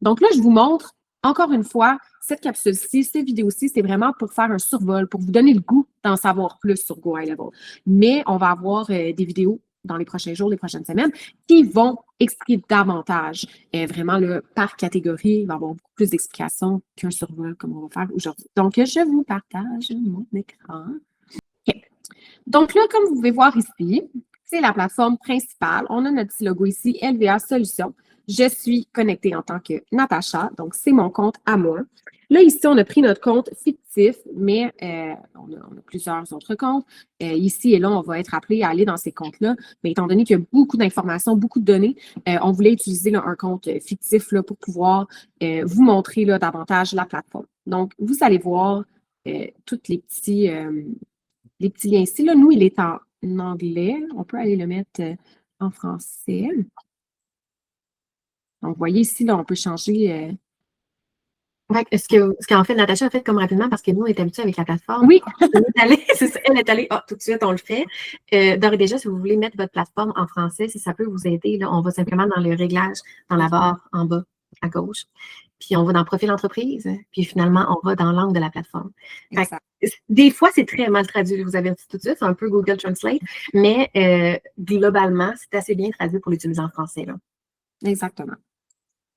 Donc là, je vous montre, encore une fois, cette capsule-ci, cette vidéo-ci, c'est vraiment pour faire un survol, pour vous donner le goût d'en savoir plus sur Go High Level. Mais on va avoir des vidéos dans les prochains jours, les prochaines semaines, qui vont expliquer davantage, vraiment par catégorie. Il va y avoir beaucoup plus d'explications qu'un survol comme on va faire aujourd'hui. Donc, je vous partage mon écran. OK. Donc là, comme vous pouvez voir ici, c'est la plateforme principale. On a notre petit logo ici, LVA Solutions. Je suis connectée en tant que Natacha, donc c'est mon compte à moi. Là, ici, on a pris notre compte fictif, mais on a plusieurs autres comptes. Ici et là, on va être appelé à aller dans ces comptes-là. Mais étant donné qu'il y a beaucoup d'informations, beaucoup de données, on voulait utiliser là, un compte fictif là, pour pouvoir vous montrer là, davantage la plateforme. Donc, vous allez voir tous les petits liens ici. Là, nous, il est en anglais. On peut aller le mettre en français. Donc, vous voyez ici, là, on peut changer. Ce qu'en fait, Natacha a fait comme rapidement, parce que nous, on est habitués avec la plateforme. Oui. Elle est allée, tout de suite, on le fait. D'ores et déjà, si vous voulez mettre votre plateforme en français, si ça peut vous aider, là, on va simplement dans le réglage, dans la barre en bas à gauche. Puis on va dans Profil entreprise, puis finalement, on va dans l'angle de la plateforme. Des fois, c'est très mal traduit, je vous avertis tout de suite, c'est un peu Google Translate, mais globalement, c'est assez bien traduit pour l'utiliser en français. Là. Exactement.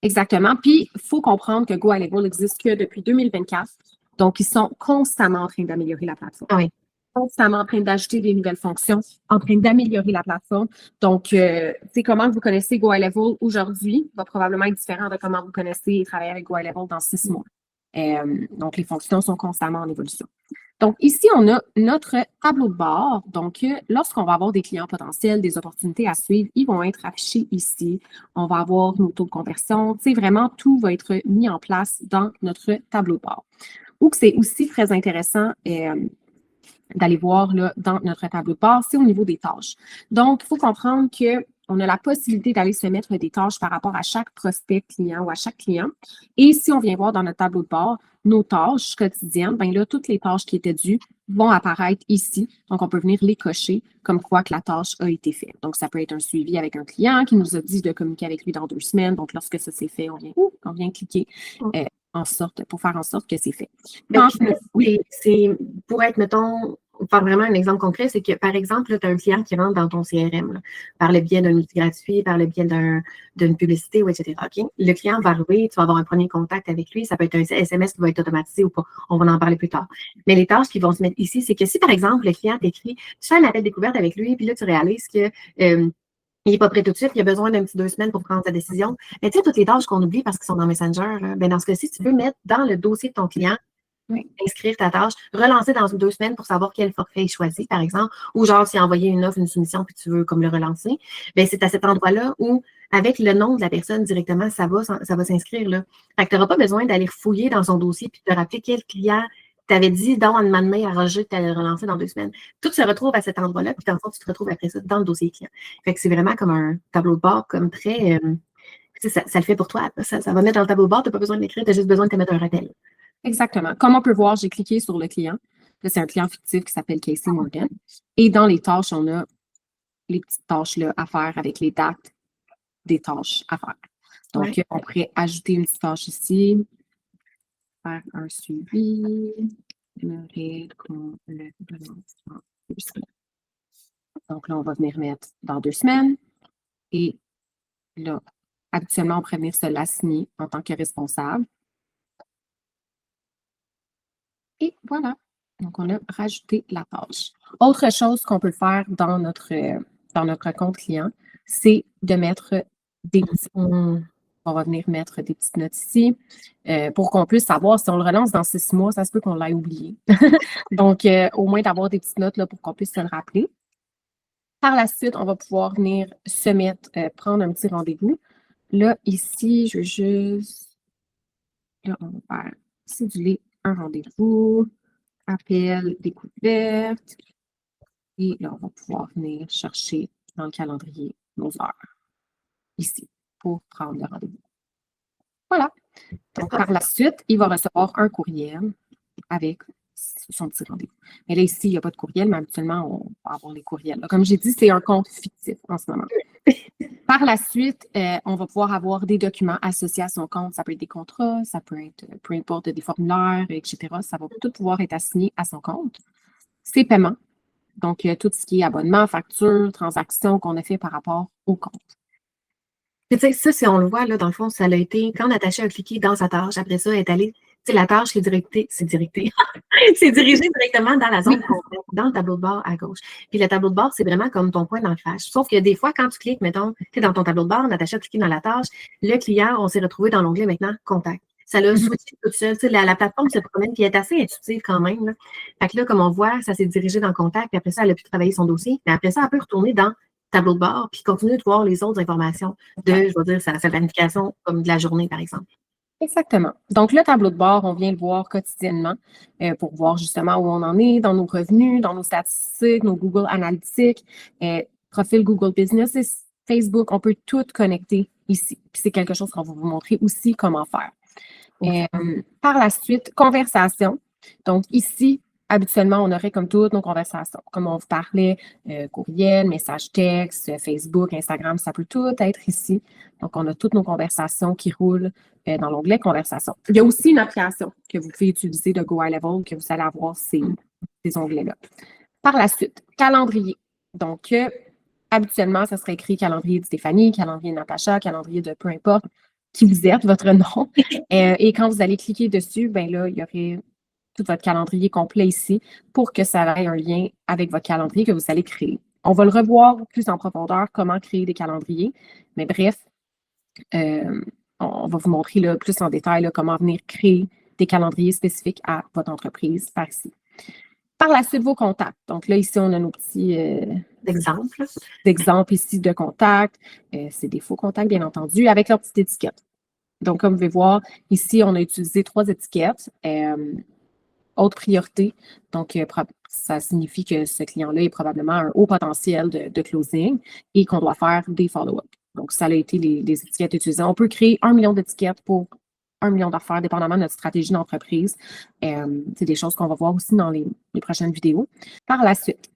Exactement. Puis, il faut comprendre que Go High Level n'existe que depuis 2024. Donc, ils sont constamment en train d'améliorer la plateforme. Oui. Constamment en train d'ajouter des nouvelles fonctions, en train d'améliorer la plateforme. Donc, c'est comment vous connaissez Go High Level aujourd'hui va probablement être différent de comment vous connaissez et travaillez avec Go High Level dans 6 mois. Donc, les fonctions sont constamment en évolution. Donc, ici, on a notre tableau de bord. Donc, lorsqu'on va avoir des clients potentiels, des opportunités à suivre, ils vont être affichés ici. On va avoir nos taux de conversion. Tu sais, vraiment, tout va être mis en place dans notre tableau de bord. Ou que c'est aussi très intéressant d'aller voir là, dans notre tableau de bord, c'est au niveau des tâches. Donc, il faut comprendre qu'on a la possibilité d'aller se mettre des tâches par rapport à chaque prospect client ou à chaque client. Et si on vient voir dans notre tableau de bord nos tâches quotidiennes, bien là, toutes les tâches qui étaient dues vont apparaître ici. Donc, on peut venir les cocher comme quoi que la tâche a été faite. Donc, ça peut être un suivi avec un client qui nous a dit de communiquer avec lui dans 2 semaines. Donc, lorsque ça s'est fait, on vient cliquer pour faire en sorte que c'est fait. Oui. C'est pour être, mettons, faire vraiment un exemple concret, c'est que, par exemple, tu as un client qui rentre dans ton CRM là, par le biais d'un outil gratuit, par le biais d'une publicité, etc. Okay? Le client va arriver, tu vas avoir un premier contact avec lui, ça peut être un SMS qui va être automatisé ou pas, on va en parler plus tard. Mais les tâches qui vont se mettre ici, c'est que si, par exemple, le client t'écrit, tu fais un appel découverte avec lui, puis là, tu réalises que il n'est pas prêt tout de suite, il a besoin d'un petit 2 semaines pour prendre sa décision. Mais tu sais, toutes les tâches qu'on oublie parce qu'ils sont dans Messenger, là, ben dans ce cas-ci, tu peux mettre dans le dossier de ton client, inscrire ta tâche, relancer dans 2 semaines pour savoir quel forfait il choisit, par exemple, ou genre, s'il a envoyé une offre, une soumission, puis tu veux comme le relancer, ben c'est à cet endroit-là où, avec le nom de la personne directement, ça va s'inscrire, là. Fait que tu n'auras pas besoin d'aller fouiller dans son dossier puis de te rappeler quel client t'avais dit dans un main à Roger que tu allais le relancer dans 2 semaines. Tout se retrouve à cet endroit-là, puis dans le fond, tu te retrouves après ça dans le dossier client. Fait que c'est vraiment comme un tableau de bord, comme très... ça le fait pour toi. Ça va mettre dans le tableau de bord, tu n'as pas besoin de l'écrire, tu as juste besoin de te mettre un rappel. Exactement. Comme on peut voir, j'ai cliqué sur le client. Là, c'est un client fictif qui s'appelle Casey Morgan. Et dans les tâches, on a les petites tâches là, à faire avec les dates des tâches à faire. Donc, on pourrait ajouter une petite tâche ici, faire un suivi, donc là, on va venir mettre dans 2 semaines. Et là, habituellement, on pourrait venir se l'assigner en tant que responsable. Et voilà. Donc, on a rajouté la tâche. Autre chose qu'on peut faire dans notre compte client, c'est de mettre des petits. On va venir mettre des petites notes ici pour qu'on puisse savoir si on le relance dans 6 mois, ça se peut qu'on l'ait oublié. Donc, au moins d'avoir des petites notes là, pour qu'on puisse se le rappeler. Par la suite, on va pouvoir venir se mettre, prendre un petit rendez-vous. Là, ici, je veux juste. Là, on va faire céduler un rendez-vous. Appel, découverte. Et là, on va pouvoir venir chercher dans le calendrier nos heures ici pour prendre le rendez-vous. Voilà. Donc, par la suite, il va recevoir un courriel avec son petit rendez-vous. Mais là, ici, il n'y a pas de courriel, mais habituellement, on va avoir les courriels. Là, comme j'ai dit, c'est un compte fictif en ce moment. Par la suite, on va pouvoir avoir des documents associés à son compte. Ça peut être des contrats, ça peut être peu importe des formulaires, etc. Ça va tout pouvoir être assigné à son compte. Ses paiements, donc tout ce qui est abonnement, facture, transactions qu'on a fait par rapport au compte. Puis, tu sais, ça, si on le voit, là, dans le fond, ça a été, quand Natacha a cliqué dans sa tâche, après ça, elle est allée, tu sais, la tâche est directée, c'est dirigé directement dans la zone complète, dans le tableau de bord à gauche. Puis le tableau de bord, c'est vraiment comme ton point d'ancrage. Sauf que des fois, quand tu cliques, mettons, tu es dans ton tableau de bord, Natacha a cliqué dans la tâche, le client, on s'est retrouvé dans l'onglet maintenant Contact. Ça l'a switché tout seul. Tu sais, la plateforme se promène, qui est assez intuitive quand même. Là. Fait que là, comme on voit, ça s'est dirigé dans Contact, puis après ça, elle a pu travailler son dossier. Mais après ça, elle peut retourner dans tableau de bord, puis continuer de voir les autres informations de, je vais dire, sa planification comme de la journée, par exemple. Exactement. Donc, le tableau de bord, on vient le voir quotidiennement pour voir justement où on en est dans nos revenus, dans nos statistiques, nos Google Analytics, profil Google Business et Facebook. On peut tout connecter ici. Puis c'est quelque chose qu'on va vous montrer aussi comment faire. Par la suite, conversation. Donc, ici, habituellement, on aurait comme toutes nos conversations. Comme on vous parlait, courriel, message texte, Facebook, Instagram, ça peut tout être ici. Donc, on a toutes nos conversations qui roulent dans l'onglet Conversation. Il y a aussi une application que vous pouvez utiliser de Go High Level que vous allez avoir ces onglets-là. Par la suite, calendrier. Donc, habituellement, ça serait écrit calendrier de Stéphanie, calendrier de Natacha, calendrier de peu importe qui vous êtes, votre nom. Et quand vous allez cliquer dessus, ben là, il y aurait tout votre calendrier complet ici pour que ça ait un lien avec votre calendrier que vous allez créer. On va le revoir plus en profondeur, comment créer des calendriers. Mais bref, on va vous montrer là, plus en détail là, comment venir créer des calendriers spécifiques à votre entreprise par ici. Par la suite, vos contacts. Donc là, ici, on a nos petits exemples ici de contacts. C'est des faux contacts, bien entendu, avec leur petite étiquette. Donc, comme vous pouvez voir, ici, on a utilisé 3 étiquettes. Haute priorité. Donc, ça signifie que ce client-là est probablement un haut potentiel de closing et qu'on doit faire des follow-up. Donc, ça a été les étiquettes utilisées. On peut créer 1 million d'étiquettes pour 1 million d'affaires, dépendamment de notre stratégie d'entreprise. C'est des choses qu'on va voir aussi dans les prochaines vidéos. Par la suite,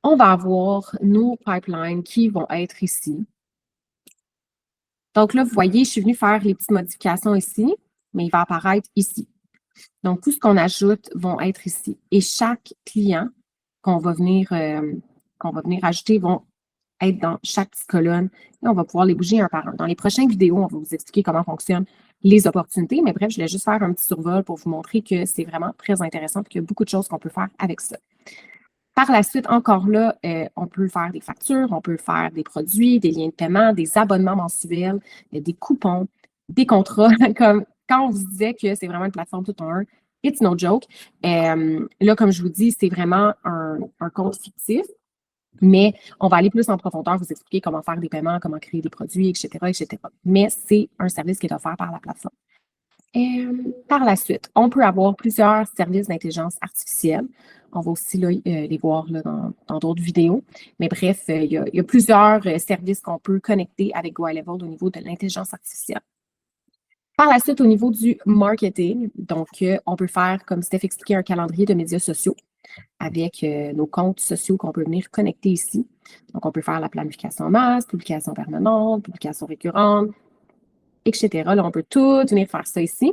on va avoir nos pipelines qui vont être ici. Donc là, vous voyez, je suis venue faire les petites modifications ici, mais il va apparaître ici. Donc, tout ce qu'on ajoute vont être ici. Et chaque client qu'on va venir ajouter vont être dans chaque petite colonne et on va pouvoir les bouger un par un. Dans les prochaines vidéos, on va vous expliquer comment fonctionnent les opportunités. Mais bref, je voulais juste faire un petit survol pour vous montrer que c'est vraiment très intéressant et qu'il y a beaucoup de choses qu'on peut faire avec ça. Par la suite, encore là, on peut faire des factures, on peut faire des produits, des liens de paiement, des abonnements mensuels, des coupons, des contrats. Comme quand on vous disait que c'est vraiment une plateforme tout en un, it's no joke. Là, comme je vous dis, c'est vraiment un compte fictif, mais on va aller plus en profondeur, vous expliquer comment faire des paiements, comment créer des produits, etc., etc. Mais c'est un service qui est offert par la plateforme. Par la suite, on peut avoir plusieurs services d'intelligence artificielle. On va aussi là, les voir là, dans d'autres vidéos. Mais bref, il y a plusieurs services qu'on peut connecter avec Go High Level au niveau de l'intelligence artificielle. Par la suite, au niveau du marketing, donc on peut faire, comme Steph expliquait, un calendrier de médias sociaux avec nos comptes sociaux qu'on peut venir connecter ici. Donc, on peut faire la planification en masse, publication permanente, publication récurrente, etc. Là, on peut tout venir faire ça ici.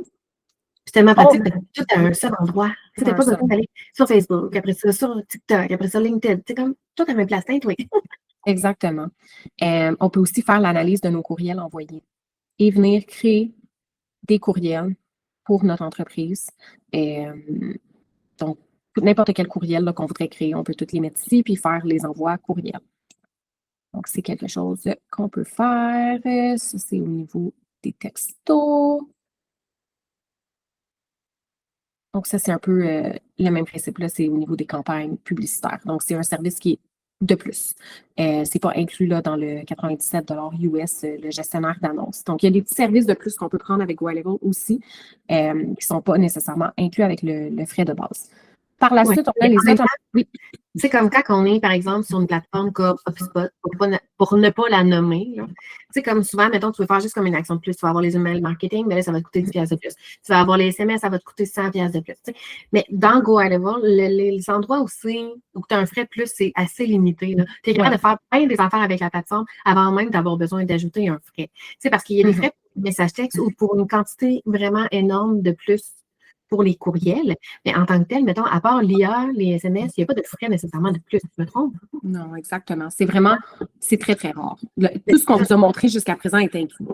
C'est tellement pratique parce que tout à un seul endroit. Tu n'as pas besoin d'aller sur Facebook, après ça sur TikTok, après ça LinkedIn. C'est comme tout à la même place, oui. Exactement. On peut aussi faire l'analyse de nos courriels envoyés et venir créer des courriels pour notre entreprise. Donc, n'importe quel courriel qu'on voudrait créer, on peut tous les mettre ici puis faire les envois courriels. Donc, c'est quelque chose qu'on peut faire. Ça, c'est au niveau des textos. Donc, ça, c'est un peu le même principe. Là, c'est au niveau des campagnes publicitaires. Donc, c'est un service qui est de plus. Ce n'est pas inclus là, dans le 97 US, le gestionnaire d'annonces. Donc, il y a des petits services de plus qu'on peut prendre avec Go High Level aussi, qui ne sont pas nécessairement inclus avec le frais de base. Par la Ouais. suite, on a Mais les en même temps, oui, c'est comme quand on est, par exemple, sur une plateforme comme HubSpot, pour ne pas la nommer, là. C'est comme souvent, mettons, tu veux faire juste comme une action de plus, tu vas avoir les emails marketing, mais là, ça va te coûter 10 piastres de plus. Tu vas avoir les SMS, ça va te coûter 100 piastres de plus. Tu sais. Mais dans Go High Level, les endroits aussi où tu as un frais de plus, c'est assez limité. Tu es capable ouais. de faire plein des affaires avec la plateforme avant même d'avoir besoin d'ajouter un frais. C'est parce qu'il y a des frais pour les messages textes ou pour une quantité vraiment énorme de plus pour les courriels. Mais en tant que tel, mettons, à part l'IA, les SMS, il n'y a pas de frais nécessairement de plus. Je me trompe? Non, exactement. C'est très, très rare. Tout ce qu'on vous a montré jusqu'à présent est inclus.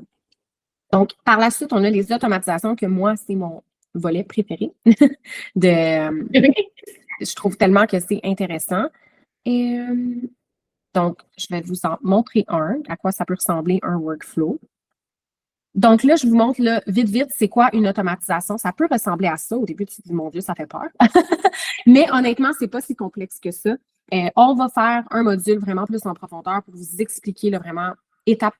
Donc, par la suite, on a les automatisations que moi, c'est mon volet préféré. Je trouve tellement que c'est intéressant. Et donc, je vais vous en montrer un, à quoi ça peut ressembler un workflow. Donc là, je vous montre là, vite, vite, c'est quoi une automatisation. Ça peut ressembler à ça. Au début, tu te dis, mon Dieu, ça fait peur. Mais honnêtement, c'est pas si complexe que ça. On va faire un module vraiment plus en profondeur pour vous expliquer là, vraiment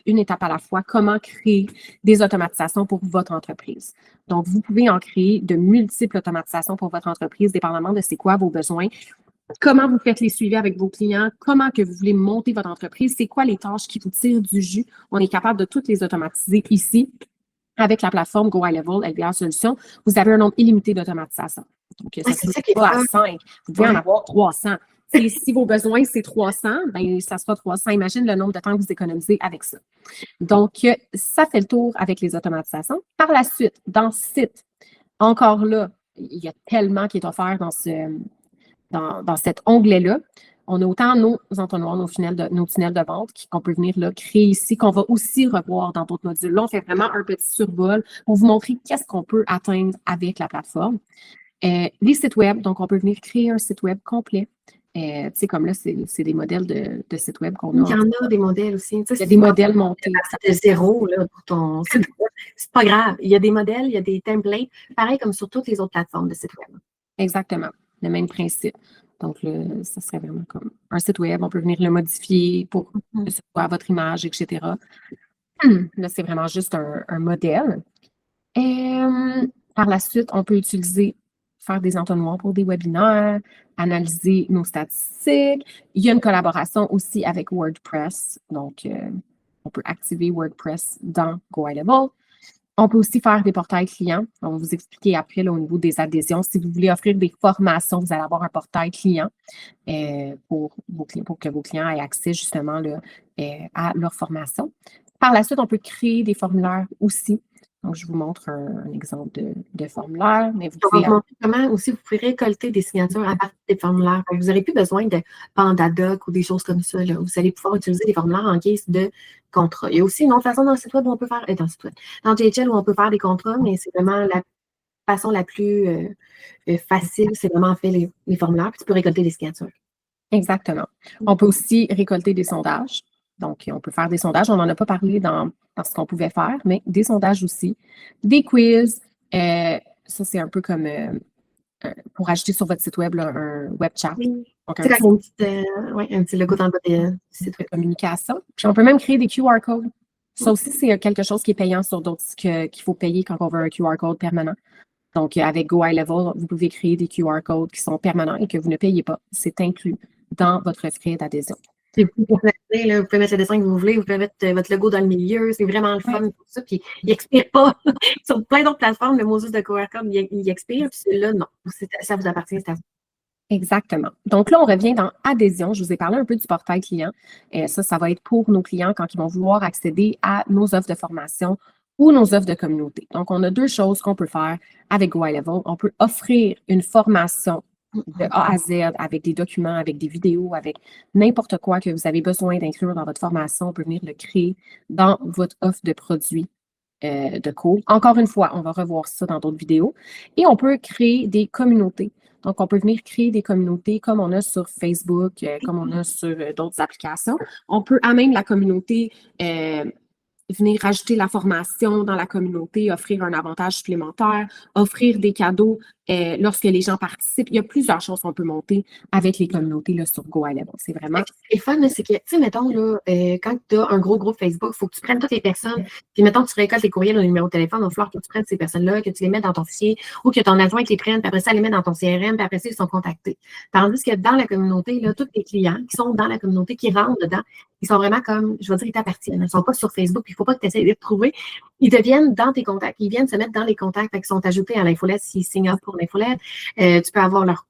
une étape à la fois, comment créer des automatisations pour votre entreprise. Donc, vous pouvez en créer de multiples automatisations pour votre entreprise, dépendamment de c'est quoi vos besoins, comment vous faites les suivis avec vos clients, comment que vous voulez monter votre entreprise, c'est quoi les tâches qui vous tirent du jus. On est capable de toutes les automatiser ici. Avec la plateforme Go High Level, LBR Solutions, vous avez un nombre illimité d'automatisations. Donc, ça C'est ne ça se qui est pas à fun. 5. Vous pouvez en avoir 300. Si vos besoins, c'est 300, bien, ça sera 300. Imagine le nombre de temps que vous économisez avec ça. Donc, ça fait le tour avec les automatisations. Par la suite, dans Site, encore là, il y a tellement qui est offert dans cet onglet-là. On a autant nos entonnoirs, nos tunnels de vente qu'on peut venir là, créer ici, qu'on va aussi revoir dans d'autres modules. Là, on fait vraiment un petit survol pour vous montrer qu'est-ce qu'on peut atteindre avec la plateforme. Les sites web, donc on peut venir créer un site web complet. Tu sais, comme là, c'est des modèles de sites web qu'on a. Il y en a des modèles aussi. Il y a des modèles montés. De zéro là, pour ton site web. C'est pas grave. Il y a des modèles, il y a des templates, pareil comme sur toutes les autres plateformes de site web. Exactement. Le même principe. Donc, là, ça serait vraiment comme un site web. On peut venir le modifier pour que ce soit à votre image, etc. Là, c'est vraiment juste un modèle. Et par la suite, on peut faire des entonnoirs pour des webinaires, analyser nos statistiques. Il y a une collaboration aussi avec WordPress. Donc, on peut activer WordPress dans Go High Level. On peut aussi faire des portails clients. On va vous expliquer après là, au niveau des adhésions. Si vous voulez offrir des formations, vous allez avoir un portail client pour que vos clients aient accès justement là, à leur formation. Par la suite, on peut créer des formulaires aussi. Donc, je vous montre un exemple de formulaire. Mais On va vous montrer comment aussi vous pouvez récolter des signatures à partir des formulaires. Vous n'aurez plus besoin de PandaDoc ou des choses comme ça. Là. Vous allez pouvoir utiliser des formulaires en guise de contrat. Il y a aussi une autre façon dans le site web où on peut faire, dans JHL où on peut faire des contrats, mais c'est vraiment la façon la plus facile, c'est vraiment faire les formulaires, puis tu peux récolter des signatures. Exactement. On peut aussi récolter des sondages. Donc, on peut faire des sondages. On n'en a pas parlé dans ce qu'on pouvait faire, mais des sondages aussi. Des quiz. Ça, c'est un peu comme pour ajouter sur votre site web là, un web chat. Donc, C'est un petit logo dans le bas du site web. Communication. Puis, on peut même créer des QR codes. Ça aussi, c'est quelque chose qui est payant sur d'autres qu'il faut payer quand on veut un QR code permanent. Donc, avec Go High Level, vous pouvez créer des QR codes qui sont permanents et que vous ne payez pas. C'est inclus dans votre frais d'adhésion. Vous pouvez mettre le dessin que vous voulez, vous pouvez mettre votre logo dans le milieu, c'est vraiment le fun pour ça, puis il n'expire pas. Sur plein d'autres plateformes, le Moses de QR Code, il expire, puis celui-là, non. Ça vous appartient, c'est à vous. Exactement. Donc là, on revient dans adhésion. Je vous ai parlé un peu du portail client. Ça va être pour nos clients quand ils vont vouloir accéder à nos offres de formation ou nos offres de communauté. Donc, on a deux choses qu'on peut faire avec Go High Level. On peut offrir une formation de A à Z avec des documents, avec des vidéos, avec n'importe quoi que vous avez besoin d'inclure dans votre formation. On peut venir le créer dans votre offre de produits de cours. Encore une fois, on va revoir ça dans d'autres vidéos. Et on peut créer des communautés. Donc, on peut venir créer des communautés comme on a sur Facebook, comme on a sur d'autres applications. On peut, à même la communauté, venir rajouter la formation dans la communauté, offrir un avantage supplémentaire, offrir des cadeaux lorsque les gens participent. Il y a plusieurs choses qu'on peut monter avec les communautés là, sur Go High Level. C'est vraiment... Ce qui est fun, là, c'est que, tu sais, mettons, là, quand tu as un gros groupe Facebook, il faut que tu prennes toutes les personnes, puis mettons, tu récoltes les courriels au numéro de téléphone, il va falloir que tu prennes ces personnes-là, que tu les mettes dans ton fichier, ou que ton adjoint les prenne, puis après ça, les met dans ton CRM, puis après ça, ils sont contactés. Tandis que dans la communauté, là, tous les clients qui sont dans la communauté, qui rentrent dedans, ils sont vraiment comme, je vais dire, ils t'appartiennent. Ils ne sont pas sur Facebook, puis il ne faut pas que tu essaies de les retrouver. Ils deviennent dans tes contacts. Ils viennent se mettre dans les contacts, ils sont ajoutés à l'infolette s'ils signent up pour l'infolette. Tu peux avoir leur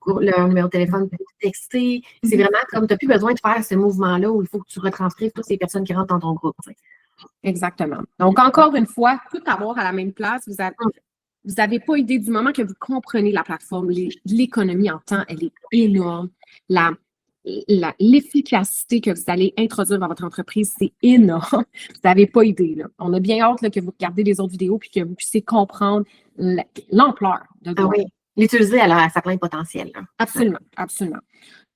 numéro de téléphone pour texter. C'est vraiment comme, tu n'as plus besoin de faire ce mouvement-là où il faut que tu retranscrives toutes ces personnes qui rentrent dans ton groupe. T'sais. Exactement. Donc, encore une fois, tout avoir à la même place, vous n'avez pas idée du moment que vous comprenez la plateforme. L'économie en temps, elle est énorme. L'efficacité que vous allez introduire dans votre entreprise, c'est énorme. Vous n'avez pas idée. Là. On a bien hâte là, que vous regardez les autres vidéos puis que vous puissiez comprendre l'ampleur de Go. Ah oui, l'utiliser à sa plein potentiel. Là. Absolument, absolument.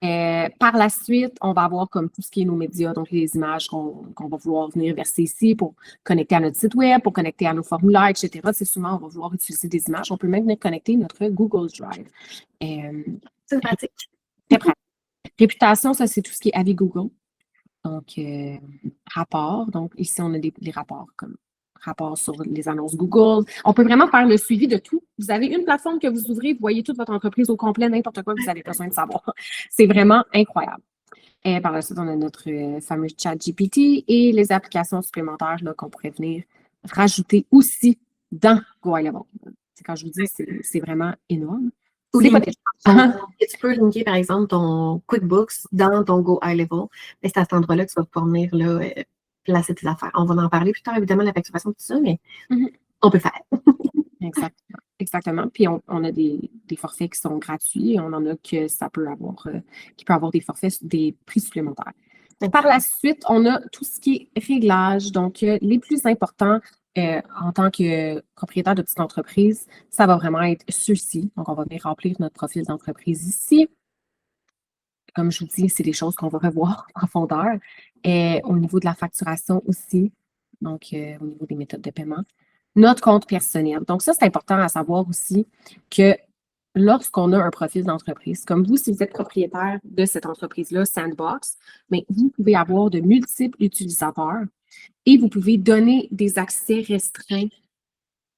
Par la suite, on va avoir comme tout ce qui est nos médias, donc les images qu'on va vouloir venir verser ici pour connecter à notre site web, pour connecter à nos formulaires, etc. C'est souvent, on va vouloir utiliser des images. On peut même venir connecter notre Google Drive. C'est pratique. Très pratique. Réputation, ça, c'est tout ce qui est avis Google. Donc, rapports. Donc, ici, on a les rapports comme rapport sur les annonces Google. On peut vraiment faire le suivi de tout. Vous avez une plateforme que vous ouvrez, vous voyez toute votre entreprise au complet, n'importe quoi que vous avez besoin de savoir. C'est vraiment incroyable. Et par la suite, on a notre fameux chat GPT et les applications supplémentaires qu'on pourrait venir rajouter aussi dans Go High Level. Quand je vous dis, c'est vraiment énorme. Tu peux linker, par exemple, ton QuickBooks dans ton Go High Level. C'est à cet endroit-là que tu vas pouvoir venir là, placer tes affaires. On va en parler plus tard, évidemment, la facturation, tout ça, mais on peut faire. Exactement. Exactement. Puis on a des forfaits qui sont gratuits. On en a que ça peut avoir, qui peut avoir des forfaits, des prix supplémentaires. Par la suite, on a tout ce qui est réglage. Donc, les plus importants en tant que propriétaire de petite entreprise, ça va vraiment être ceux-ci. Donc, on va venir remplir notre profil d'entreprise ici. Comme je vous dis, c'est des choses qu'on va revoir en profondeur. Au niveau de la facturation aussi, donc au niveau des méthodes de paiement. Notre compte personnel. Donc, ça, c'est important à savoir aussi que lorsqu'on a un profil d'entreprise, comme vous, si vous êtes propriétaire de cette entreprise-là, Sandbox, mais vous pouvez avoir de multiples utilisateurs et vous pouvez donner des accès restreints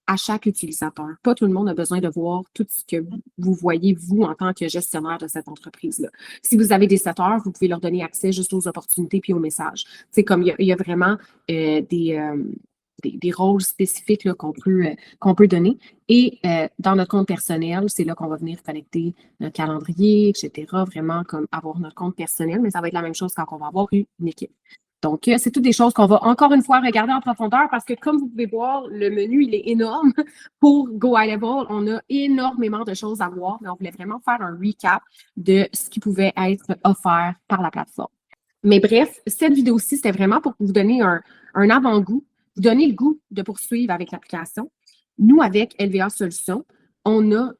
à chaque utilisateur. Pas tout le monde a besoin de voir tout ce que vous voyez, vous, en tant que gestionnaire de cette entreprise-là. Si vous avez des setteurs, vous pouvez leur donner accès juste aux opportunités puis aux messages. C'est comme il y a vraiment des rôles spécifiques qu'on peut donner. Et dans notre compte personnel, c'est là qu'on va venir connecter notre calendrier, etc. Vraiment comme avoir notre compte personnel, mais ça va être la même chose quand on va avoir une équipe. Donc, c'est toutes des choses qu'on va encore une fois regarder en profondeur parce que comme vous pouvez voir, le menu, il est énorme. Pour Go High Level, on a énormément de choses à voir, mais on voulait vraiment faire un recap de ce qui pouvait être offert par la plateforme. Mais bref, cette vidéo-ci, c'était vraiment pour vous donner un avant-goût, vous donner le goût de poursuivre avec l'application. Nous, avec LVA Solutions, on a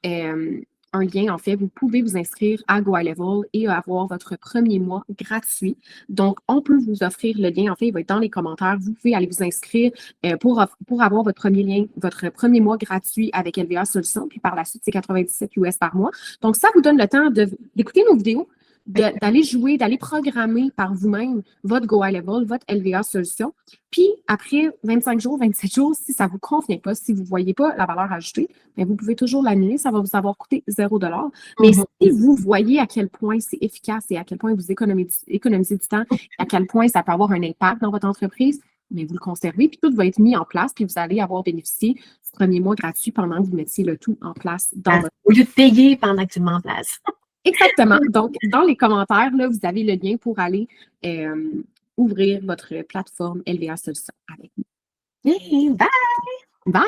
un lien, en fait, vous pouvez vous inscrire à Go High Level et avoir votre premier mois gratuit. Donc, on peut vous offrir le lien, en fait, il va être dans les commentaires. Vous pouvez aller vous inscrire pour avoir votre premier mois gratuit avec LVA Solutions. Puis par la suite, c'est 97 US par mois. Donc, ça vous donne le temps d'écouter nos vidéos, d'aller jouer, d'aller programmer par vous-même votre Go High Level, votre LVA Solution. Puis, après 25 jours, 27 jours, si ça ne vous convient pas, si vous ne voyez pas la valeur ajoutée, bien, vous pouvez toujours l'annuler. Ça va vous avoir coûté 0 $. Mais si vous voyez à quel point c'est efficace et à quel point vous économisez du temps, à quel point ça peut avoir un impact dans votre entreprise, mais vous le conservez, puis tout va être mis en place, puis vous allez avoir bénéficié du premier mois gratuit pendant que vous mettiez le tout en place dans votre... Au lieu de payer pendant que tu le mets en place. Exactement. Donc, dans les commentaires, là, vous avez le lien pour aller ouvrir votre plateforme LVA Solutions avec nous. Bye! Bye!